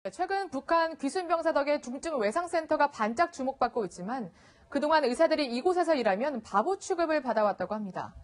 최근 북한 귀순병사 덕에 중증 외상센터가 반짝 주목받고 있지만 그동안 의사들이 이곳에서 일하면 바보 취급을 받아왔다고 합니다.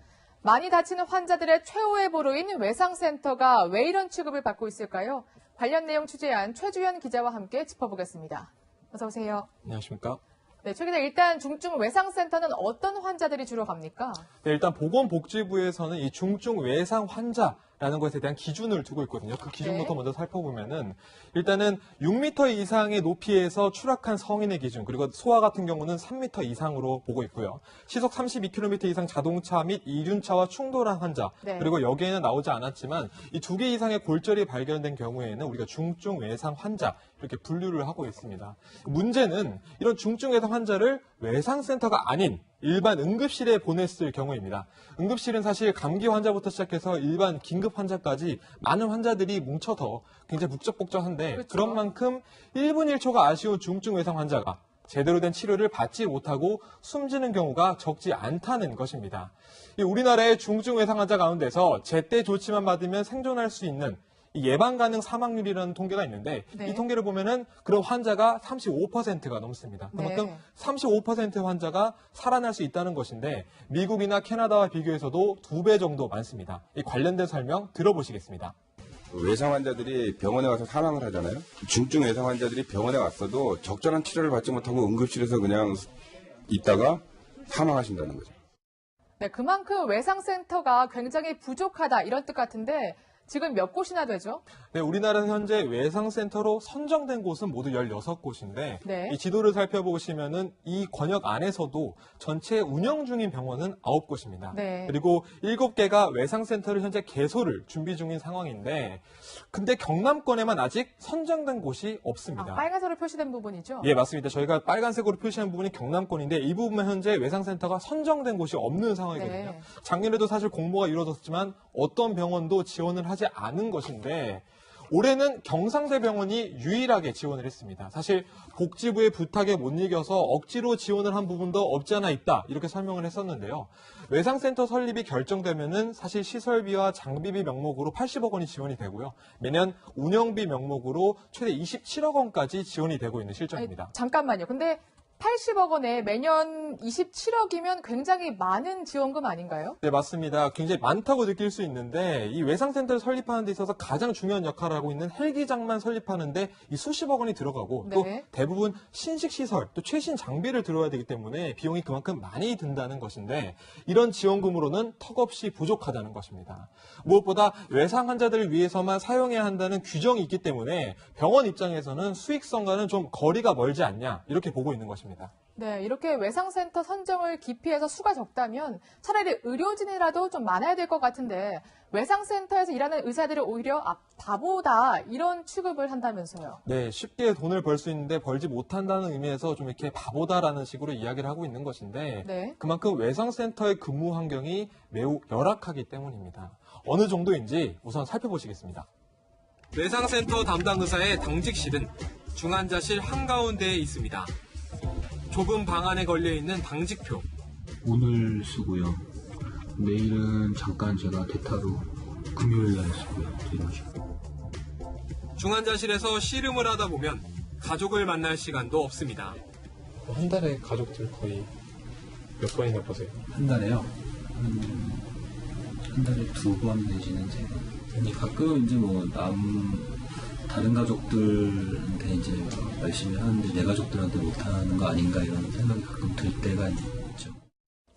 많이 다치는 환자들의 최후의 보루인 외상센터가 왜 이런 취급을 받고 있을까요? 관련 내용 취재한 최주현 기자와 함께 짚어보겠습니다. 어서 오세요. 안녕하십니까? 네, 최 기자, 일단 중증 외상센터는 어떤 환자들이 주로 갑니까? 네, 일단 보건복지부에서는 이 중증 외상 환자라는 것에 대한 기준을 두고 있거든요. 그 기준부터 먼저 살펴보면은 일단은 6m 이상의 높이에서 추락한 성인의 기준, 그리고 소아 같은 경우는 3m 이상으로 보고 있고요. 시속 32km 이상 자동차 및 이륜차와 충돌한 환자, 그리고 여기에는 나오지 않았지만 이 2개 이상의 골절이 발견된 경우에는 우리가 중증 외상 환자 이렇게 분류를 하고 있습니다. 문제는 이런 중증 외상 환자를 외상센터가 아닌 일반 응급실에 보냈을 경우입니다. 응급실은 사실 감기 환자부터 시작해서 일반 긴급 환자까지 많은 환자들이 뭉쳐서 굉장히 북적북적한데 그렇죠. 그런 만큼 1분 1초가 아쉬운 중증 외상 환자가 제대로 된 치료를 받지 못하고 숨지는 경우가 적지 않다는 것입니다. 우리나라의 중증 외상 환자 가운데서 제때 조치만 받으면 생존할 수 있는 예방 가능 사망률이라는 통계가 있는데 이 통계를 보면은 그런 환자가 35%가 넘습니다. 그만큼 35% 환자가 살아날 수 있다는 것인데 미국이나 캐나다와 비교해서도 2배 정도 많습니다. 이 관련된 설명 들어보시겠습니다. 외상 환자들이 병원에 가서 사망을 하잖아요. 중증 외상 환자들이 병원에 갔어도 적절한 치료를 받지 못하고 응급실에서 그냥 있다가 사망하신다는 거죠. 네, 그만큼 외상센터가 굉장히 부족하다 이런 뜻 같은데 지금 몇 곳이나 되죠? 네, 우리나라는 현재 외상센터로 선정된 곳은 모두 16곳인데 이 지도를 살펴보시면은 이 권역 안에서도 전체 운영 중인 병원은 9곳입니다. 그리고 7개가 외상센터를 현재 개소를 준비 중인 상황인데 근데 경남권에만 아직 선정된 곳이 없습니다. 빨간색으로 표시된 부분이죠? 예, 맞습니다. 저희가 빨간색으로 표시한 부분이 경남권인데 이 부분은 현재 외상센터가 선정된 곳이 없는 상황이거든요. 작년에도 사실 공모가 이루어졌지만 어떤 병원도 지원을 하지 않은 것인데 올해는 경상대병원이 유일하게 지원을 했습니다. 사실 복지부의 부탁에 못 이겨서 억지로 지원을 한 부분도 없지 않아 있다 이렇게 설명을 했었는데요. 외상센터 설립이 결정되면은 사실 시설비와 장비비 명목으로 80억 원이 지원이 되고요. 매년 운영비 명목으로 최대 27억 원까지 지원이 되고 있는 실정입니다. 잠깐만요. 근데 80억 원에 매년 27억이면 굉장히 많은 지원금 아닌가요? 네, 맞습니다. 굉장히 많다고 느낄 수 있는데 이 외상센터를 설립하는 데 있어서 가장 중요한 역할을 하고 있는 헬기장만 설립하는데 이 수십억 원이 들어가고 또 대부분 신식시설, 또 최신 장비를 들어야 되기 때문에 비용이 그만큼 많이 든다는 것인데 이런 지원금으로는 턱없이 부족하다는 것입니다. 무엇보다 외상 환자들을 위해서만 사용해야 한다는 규정이 있기 때문에 병원 입장에서는 수익성과는 좀 거리가 멀지 않냐 이렇게 보고 있는 것입니다. 네, 이렇게 외상센터 선정을 기피해서 수가 적다면 차라리 의료진이라도 좀 많아야 될 것 같은데 외상센터에서 일하는 의사들이 오히려 바보다 이런 취급을 한다면서요. 네, 쉽게 돈을 벌 수 있는데 벌지 못한다는 의미에서 좀 이렇게 바보다라는 식으로 이야기를 하고 있는 것인데 그만큼 외상센터의 근무 환경이 매우 열악하기 때문입니다. 어느 정도인지 우선 살펴보시겠습니다. 외상센터 담당 의사의 당직실은 중환자실 한가운데에 있습니다. 좁은 방 안에 걸려있는 당직표. 오늘 쓰고요. 내일은 잠깐 제가 대타로 금요일 날 쓰고요. 이런 식으로. 중환자실에서 씨름을 하다 보면 가족을 만날 시간도 없습니다. 한 달에 가족들 거의 몇 번이나 보세요? 한 달에요? 한 달에 2번 내지는 3번. 가끔 이제 다른 가족들한테 이제 열심히 하는데 내 가족들한테 못하는 거 아닌가 이런 생각이 가끔 들 때가 있죠.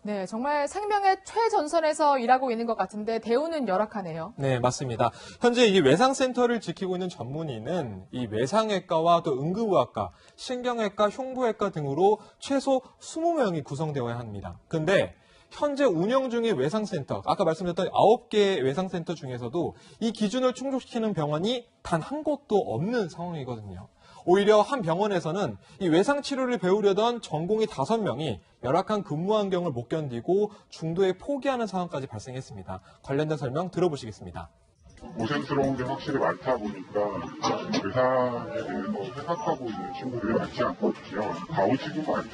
네, 정말 생명의 최전선에서 일하고 있는 것 같은데 대우는 열악하네요. 네, 맞습니다. 현재 이 외상센터를 지키고 있는 전문의는 이 외상외과와 또 응급의학과, 신경외과, 흉부외과 등으로 최소 20명이 구성되어야 합니다. 근데 현재 운영 중인 외상센터, 아까 말씀드렸던 9개의 외상센터 중에서도 이 기준을 충족시키는 병원이 단 한 곳도 없는 상황이거든요. 오히려 한 병원에서는 이 외상 치료를 배우려던 전공의 5명이 열악한 근무 환경을 못 견디고 중도에 포기하는 상황까지 발생했습니다. 관련된 설명 들어보시겠습니다. 고생스러운 게 확실히 많다 보니까 의사에 대해서 생각하고 있는 친구들이 많지 않거든요. 가오지도 많죠.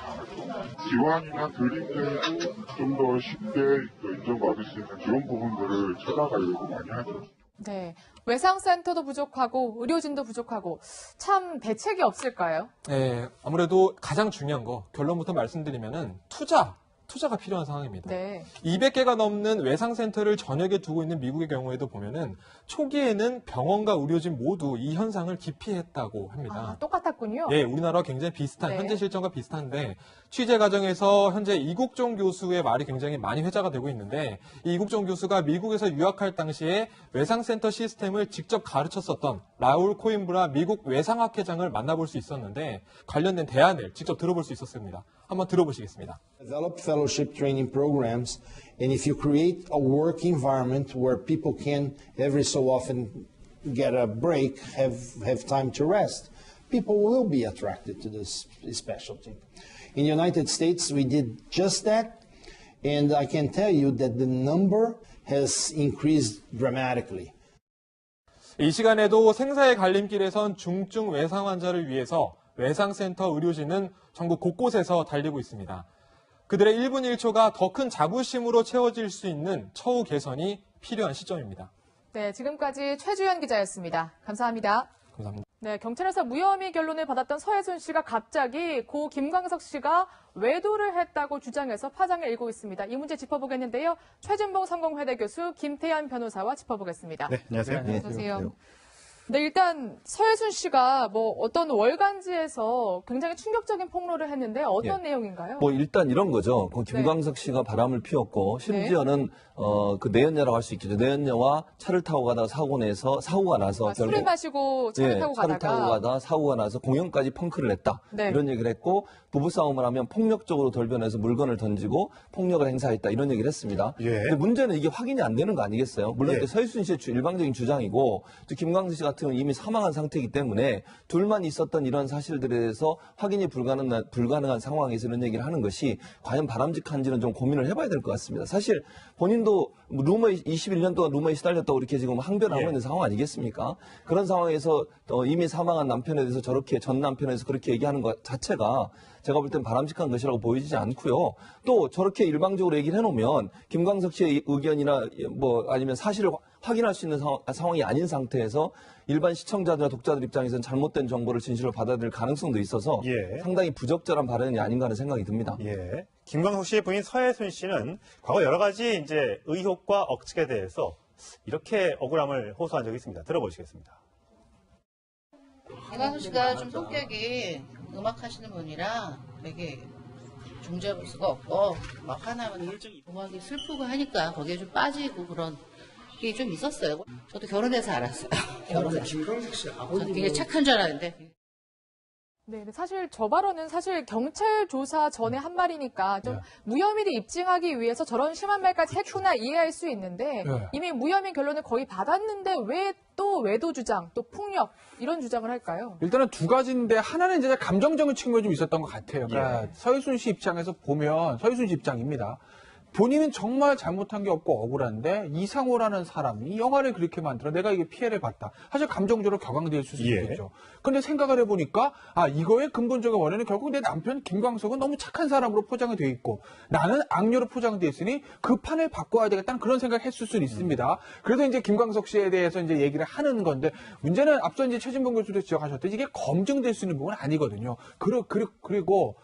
지원이나 드림들도 좀 더 쉽게 인정받을 수 있는 그런 부분들을 찾아가려고 많이 하죠. 네. 외상센터도 부족하고 의료진도 부족하고 참 대책이 없을까요? 네, 아무래도 가장 중요한 거 결론부터 말씀드리면은 투자가 필요한 상황입니다. 네. 200개가 넘는 외상센터를 전역에 두고 있는 미국의 경우에도 보면은 초기에는 병원과 의료진 모두 이 현상을 기피했다고 합니다. 아, 똑같았군요. 예, 우리나라와 굉장히 비슷한, 네. 현재 실정과 비슷한데, 취재 과정에서 현재 이국종 교수의 말이 굉장히 많이 회자가 되고 있는데, 이 이국종 교수가 미국에서 유학할 당시에 외상센터 시스템을 직접 가르쳤었던 라울 코임브라 미국 외상학회장을 만나볼 수 있었는데, 관련된 대안을 직접 들어볼 수 있었습니다. 한번 들어보시겠습니다. Develop fellowship training programs, and if you create a work environment where people can every so often get a break, have time to rest, people will be attracted to this specialty. In the United States, we did just that, and I can tell you that the number has increased dramatically. 이 시간에도 생사의 갈림길에선 중증 외상 환자를 위해서 외상센터 의료진은 전국 곳곳에서 달리고 있습니다. 그들의 1분 1초가 더 큰 자부심으로 채워질 수 있는 처우 개선이 필요한 시점입니다. 네, 지금까지 최주연 기자였습니다. 감사합니다. 감사합니다. 네, 경찰에서 무혐의 결론을 받았던 서혜순 씨가 갑자기 고 김광석 씨가 외도를 했다고 주장해서 파장을 일고 있습니다. 이 문제 짚어보겠는데요. 최진봉 성공회대 교수 김태현 변호사와 짚어보겠습니다. 네, 안녕하세요. 네, 안녕하세요. 네, 일단 서혜순 씨가 어떤 월간지에서 굉장히 충격적인 폭로를 했는데 어떤 내용인가요? 일단 이런 거죠. 김광석 씨가 바람을 피웠고 심지어는 그 내연녀라고 할 수 있겠죠. 내연녀와 차를 타고 가다가 사고가 나서 술을 마시고 차를 타고 차를 타고 가다가 사고가 나서 공연까지 펑크를 냈다. 네. 이런 얘기를 했고 부부싸움을 하면 폭력적으로 돌변해서 물건을 던지고 폭력을 행사했다. 이런 얘기를 했습니다. 예. 근데 문제는 이게 확인이 안 되는 거 아니겠어요? 물론 예. 서희순 씨의 일방적인 주장이고 또 김광석 씨 같은 경우는 이미 사망한 상태이기 때문에 둘만 있었던 이런 사실들에 대해서 확인이 불가능한 상황에서 이런 얘기를 하는 것이 과연 바람직한지는 좀 고민을 해봐야 될 것 같습니다. 사실 본인도 루머에 21년 동안 루머에 시달렸다고 이렇게 지금 항변하고 예. 있는 상황 아니겠습니까? 그런 상황에서 이미 사망한 남편에 대해서 저렇게 전 남편에 대해서 그렇게 얘기하는 것 자체가 제가 볼 땐 바람직한 것이라고 보이지 않고요. 또 저렇게 일방적으로 얘기를 해놓으면 김광석 씨의 의견이나 아니면 사실을 확인할 수 있는 상황이 아닌 상태에서 일반 시청자들과 독자들 입장에서는 잘못된 정보를 진실로 받아들일 가능성도 있어서 예. 상당히 부적절한 발언이 아닌가 하는 생각이 듭니다. 예. 김광석 씨의 부인 서혜순 씨는 과거 여러 가지 이제 의혹과 억측에 대해서 이렇게 억울함을 호소한 적이 있습니다. 들어보시겠습니다. 김광석 씨가 좀 성격이 음악 하시는 분이라 되게 중재할 수가 없고 막 하나면 음악이 슬프고 하니까 거기에 좀 빠지고 그런 게 좀 있었어요. 저도 결혼해서 알았어요. 결혼해서. 김광석 씨 되게 착한 줄 알았는데. 네, 사실 저 발언은 사실 경찰 조사 전에 한 말이니까 좀 무혐의를 입증하기 위해서 저런 심한 말까지 했구나 이해할 수 있는데 이미 무혐의 결론을 거의 받았는데 왜 또 외도 주장, 또 폭력 이런 주장을 할까요? 일단은 두 가지인데 하나는 이제 감정적인 측면이 좀 있었던 것 같아요. 그러니까 서희순 씨 입장에서 보면 서희순 씨 입장입니다. 본인은 정말 잘못한 게 없고 억울한데 이상호라는 사람이 영화를 그렇게 만들어 내가 이게 피해를 봤다. 사실 감정적으로 격앙될 수 있겠죠. 근데 생각을 해보니까 이거의 근본적인 원인은 결국 내 남편 김광석은 너무 착한 사람으로 포장이 돼 있고 나는 악녀로 포장돼 있으니 그 판을 바꿔야 되겠다는 그런 생각을 했을 수는 있습니다. 그래서 이제 김광석 씨에 대해서 이제 얘기를 하는 건데 문제는 앞서 이제 최진봉 교수도 지적하셨듯이 이게 검증될 수 있는 부분은 아니거든요. 그리고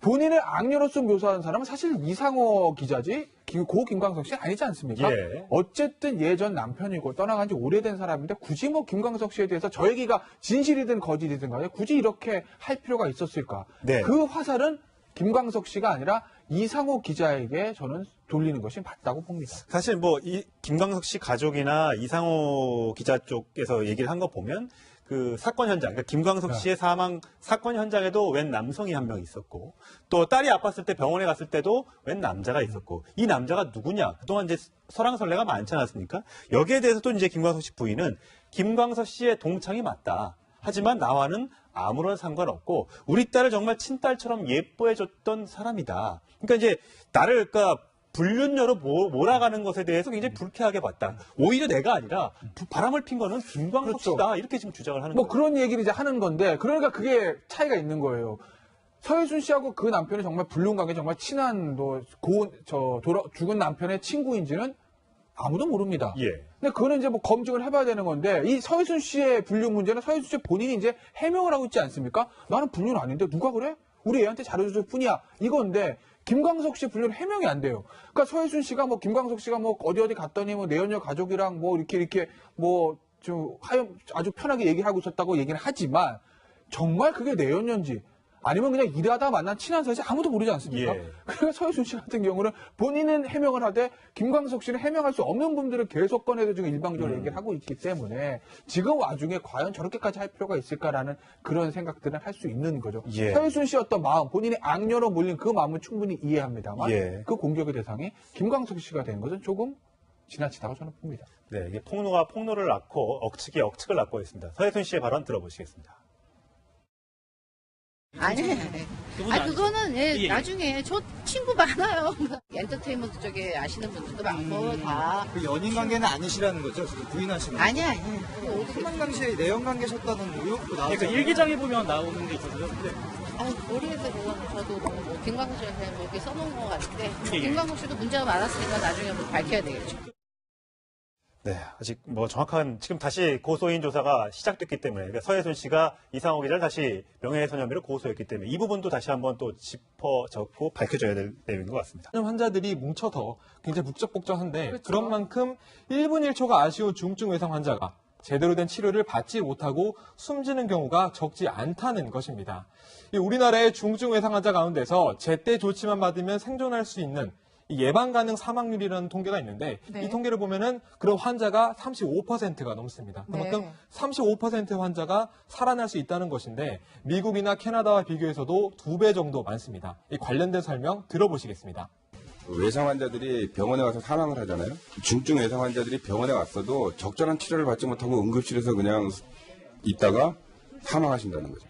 본인을 악녀로서 묘사하는 사람은 사실 이상호 기자지 고 김광석 씨 아니지 않습니까? 예. 어쨌든 예전 남편이고 떠나간 지 오래된 사람인데 굳이 김광석 씨에 대해서 저 얘기가 진실이든 거짓이든 간에 굳이 이렇게 할 필요가 있었을까? 네. 그 화살은 김광석 씨가 아니라 이상호 기자에게 저는 돌리는 것이 맞다고 봅니다. 사실 이 김광석 씨 가족이나 이상호 기자 쪽에서 얘기를 한 거 보면 그 사건 현장, 그러니까 김광석 씨의 사망 사건 현장에도 웬 남성이 한 명 있었고 또 딸이 아팠을 때 병원에 갔을 때도 웬 남자가 있었고 이 남자가 누구냐? 그동안 이제 설왕설래가 많지 않았습니까? 여기에 대해서 또 이제 김광석 씨 부인은 김광석 씨의 동창이 맞다. 하지만 나와는 아무런 상관없고 우리 딸을 정말 친딸처럼 예뻐해줬던 사람이다. 그러니까 이제 나를 불륜녀로 몰아가는 것에 대해서 굉장히 불쾌하게 봤다. 오히려 내가 아니라 바람을 핀 거는 김광석 씨다. 이렇게 지금 주장을 하는 거예요. 그런 얘기를 이제 하는 건데 그러니까 그게 차이가 있는 거예요. 서혜순 씨하고 그 남편이 정말 불륜 관계 정말 친한 죽은 남편의 친구인지는 아무도 모릅니다. 예. 근데 그거는 이제 뭐 검증을 해봐야 되는 건데 이 서해순 씨의 불륜 문제는 서해순 씨 본인이 이제 해명을 하고 있지 않습니까? 나는 불륜 아닌데 누가 그래? 우리 애한테 잘해줬을 뿐이야. 이건데 김광석 씨 불륜 해명이 안 돼요. 그러니까 서해순 씨가 뭐 김광석 씨가 뭐 어디 갔더니 뭐 내연녀 가족이랑 뭐 이렇게 뭐 좀 아주 편하게 얘기를 하고 있었다고 얘기를 하지만 정말 그게 내연녀인지 아니면 그냥 일하다 만난 친한 사이지 아무도 모르지 않습니까? 예. 그러니까 서해순 씨 같은 경우는 본인은 해명을 하되 김광석 씨는 해명할 수 없는 부분들을 계속 꺼내서 지금 일방적으로 얘기를 하고 있기 때문에 지금 와중에 과연 저렇게까지 할 필요가 있을까라는 그런 생각들은 할 수 있는 거죠. 예. 서해순 씨 어떤 마음, 본인의 악녀로 몰린 그 마음은 충분히 이해합니다만 예. 그 공격의 대상이 김광석 씨가 된 것은 조금 지나치다고 저는 봅니다. 네, 이게 폭로가 폭로를 낳고 억측이 억측을 낳고 있습니다. 서해순 씨의 발언 들어보시겠습니다. 아니, 그거는 나중에 저 친구 많아요. 엔터테인먼트 쪽에 아시는 분들도 많고 다. 그 연인 관계는 아니시라는 거죠? 지금 부인하시는 거. 아니야. 소망 당시에 내연 관계셨다는 의혹도 나오고. 그러니까 일기장에 보면 나오는 게 있어서요. 모르겠어요. 그거는 저도 뭐 김광석 씨가 그냥 뭐 이렇게 써놓은 것 같은데 예. 김광석 씨도 문제가 많았으니까 나중에 뭐 밝혀야 되겠죠. 네, 아직 뭐 정확한 지금 다시 고소인 조사가 시작됐기 때문에 그러니까 서해순 씨가 이상호 기자를 다시 명예훼손 혐의로 고소했기 때문에 이 부분도 다시 한번 또 짚어졌고 밝혀져야 될 내용인 것 같습니다. 환자들이 뭉쳐서 굉장히 북적북적한데 그렇죠. 그런 만큼 1분 1초가 아쉬운 중증 외상 환자가 제대로 된 치료를 받지 못하고 숨지는 경우가 적지 않다는 것입니다. 우리나라의 중증 외상 환자 가운데서 제때 조치만 받으면 생존할 수 있는 예방 가능 사망률이라는 통계가 있는데 네. 이 통계를 보면은 그런 환자가 35%가 넘습니다. 그만큼 네. 35% 환자가 살아날 수 있다는 것인데 미국이나 캐나다와 비교해서도 2배 정도 많습니다. 이 관련된 설명 들어보시겠습니다. 외상 환자들이 병원에 가서 사망을 하잖아요. 중증 외상 환자들이 병원에 왔어도 적절한 치료를 받지 못하고 응급실에서 그냥 있다가 사망하신다는 거죠.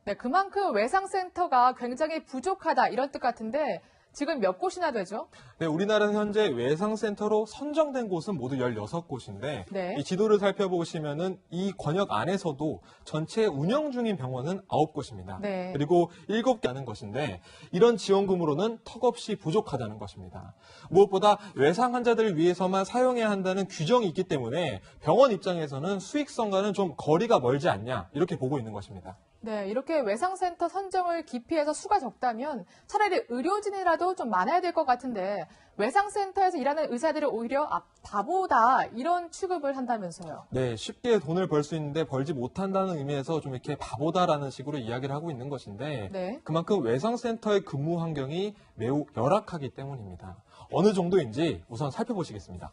네, 그만큼 외상센터가 굉장히 부족하다 이런 뜻 같은데 지금 몇 곳이나 되죠? 네, 우리나라에서 현재 외상센터로 선정된 곳은 모두 16곳인데 네. 이 지도를 살펴보시면은 이 권역 안에서도 전체 운영 중인 병원은 9곳입니다. 네. 그리고 7개 하는 것인데 이런 지원금으로는 턱없이 부족하다는 것입니다. 무엇보다 외상 환자들을 위해서만 사용해야 한다는 규정이 있기 때문에 병원 입장에서는 수익성과는 좀 거리가 멀지 않냐 이렇게 보고 있는 것입니다. 네, 이렇게 외상센터 선정을 기피해서 수가 적다면 차라리 의료진이라도 좀 많아야 될 것 같은데 외상센터에서 일하는 의사들을 오히려 바보다 이런 취급을 한다면서요. 네, 쉽게 돈을 벌 수 있는데 벌지 못한다는 의미에서 좀 이렇게 바보다라는 식으로 이야기를 하고 있는 것인데 네. 그만큼 외상센터의 근무 환경이 매우 열악하기 때문입니다. 어느 정도인지 우선 살펴보시겠습니다.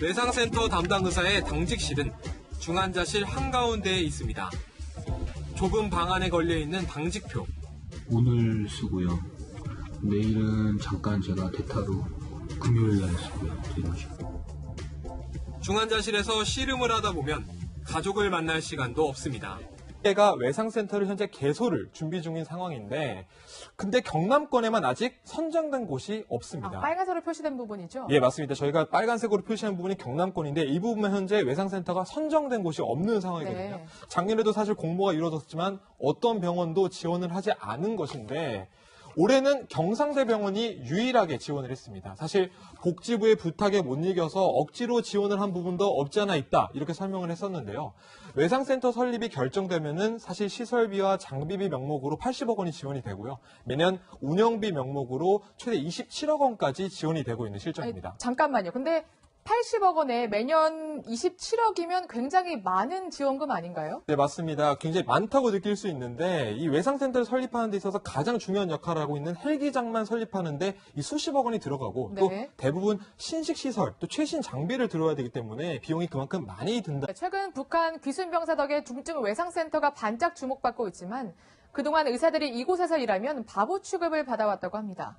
외상센터 담당 의사의 당직실은 중환자실 한가운데에 있습니다. 좁은 방 안에 걸려있는 당직표. 오늘 쓰고요. 내일은 잠깐 제가 대타로 금요일 날 쓰고요. 이런 식으로. 중환자실에서 씨름을 하다 보면 가족을 만날 시간도 없습니다. 가 외상센터를 현재 개소를 준비 중인 상황인데 근데 경남권에만 아직 선정된 곳이 없습니다. 빨간색으로 표시된 부분이죠? 예, 맞습니다. 저희가 빨간색으로 표시한 부분이 경남권인데 이 부분은 현재 외상센터가 선정된 곳이 없는 상황이거든요. 네. 작년에도 사실 공모가 이루어졌지만 어떤 병원도 지원을 하지 않은 것인데 올해는 경상대병원이 유일하게 지원을 했습니다. 사실 복지부의 부탁에 못 이겨서 억지로 지원을 한 부분도 없지 않아 있다 이렇게 설명을 했었는데요. 외상센터 설립이 결정되면은 사실 시설비와 장비비 명목으로 80억 원이 지원이 되고요. 매년 운영비 명목으로 최대 27억 원까지 지원이 되고 있는 실정입니다. 아니, 잠깐만요. 근데 80억 원에 매년 27억이면 굉장히 많은 지원금 아닌가요? 네, 맞습니다. 굉장히 많다고 느낄 수 있는데 이 외상센터를 설립하는 데 있어서 가장 중요한 역할을 하고 있는 헬기장만 설립하는데 이 수십억 원이 들어가고 또 네. 대부분 신식시설, 또 최신 장비를 들어야 되기 때문에 비용이 그만큼 많이 든다. 최근 북한 귀순병사 덕에 중증 외상센터가 반짝 주목받고 있지만 그동안 의사들이 이곳에서 일하면 바보 취급을 받아왔다고 합니다.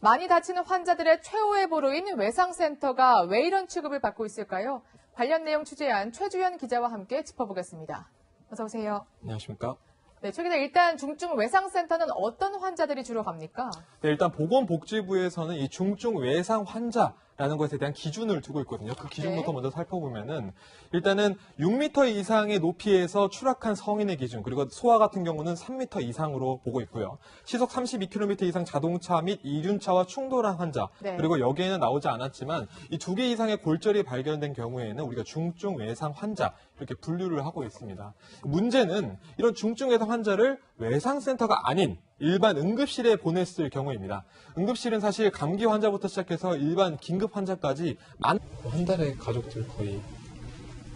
많이 다치는 환자들의 최후의 보루인 외상센터가 왜 이런 취급을 받고 있을까요? 관련 내용 취재한 최주현 기자와 함께 짚어보겠습니다. 어서 오세요. 안녕하십니까? 네, 최 기자 일단 중증 외상센터는 어떤 환자들이 주로 갑니까? 네, 일단 보건복지부에서는 이 중증 외상 환자라는 환자라는 것에 대한 기준을 두고 있거든요. 그 기준부터 네. 먼저 살펴보면은 일단은 6m 이상의 높이에서 추락한 성인의 기준, 그리고 소아 같은 경우는 3m 이상으로 보고 있고요. 시속 32km 이상 자동차 및 이륜차와 충돌한 환자, 네. 그리고 여기에는 나오지 않았지만 이 2개 이상의 골절이 발견된 경우에는 우리가 중증 외상 환자 이렇게 분류를 하고 있습니다. 문제는 이런 중증 외상 환자를 외상센터가 아닌 일반 응급실에 보냈을 경우입니다. 응급실은 사실 감기 환자부터 시작해서 일반 긴급 환자까지 한 달에 가족들 거의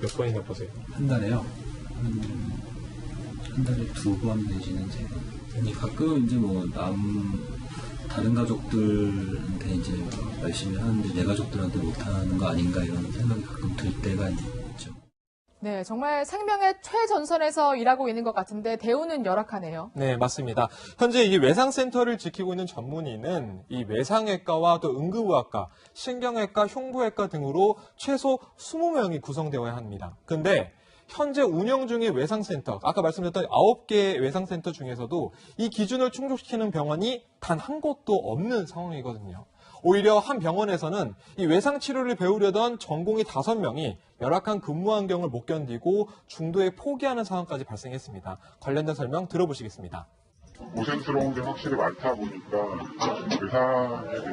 몇 번이나 보세요? 한 달에요. 한 달에 2번 내지는 3번. 가끔 이제 뭐 다른 가족들한테 이제 열심히 하는데 내 가족들한테 못하는 거 아닌가 이런 생각이 가끔 들 때가 있죠. 네, 정말 생명의 최전선에서 일하고 있는 것 같은데 대우는 열악하네요. 네, 맞습니다. 현재 이 외상센터를 지키고 있는 전문의는 이 외상외과와 또 응급의학과, 신경외과, 흉부외과 등으로 최소 20명이 구성되어야 합니다. 근데 현재 운영 중의 외상센터, 아까 말씀드렸던 9개의 외상센터 중에서도 이 기준을 충족시키는 병원이 단 한 곳도 없는 상황이거든요. 오히려 한 병원에서는 이 외상 치료를 배우려던 전공의 5명이 열악한 근무 환경을 못 견디고 중도에 포기하는 상황까지 발생했습니다. 관련된 설명 들어보시겠습니다. 고생스러운 게 확실히 많다 보니까 의사에 대해서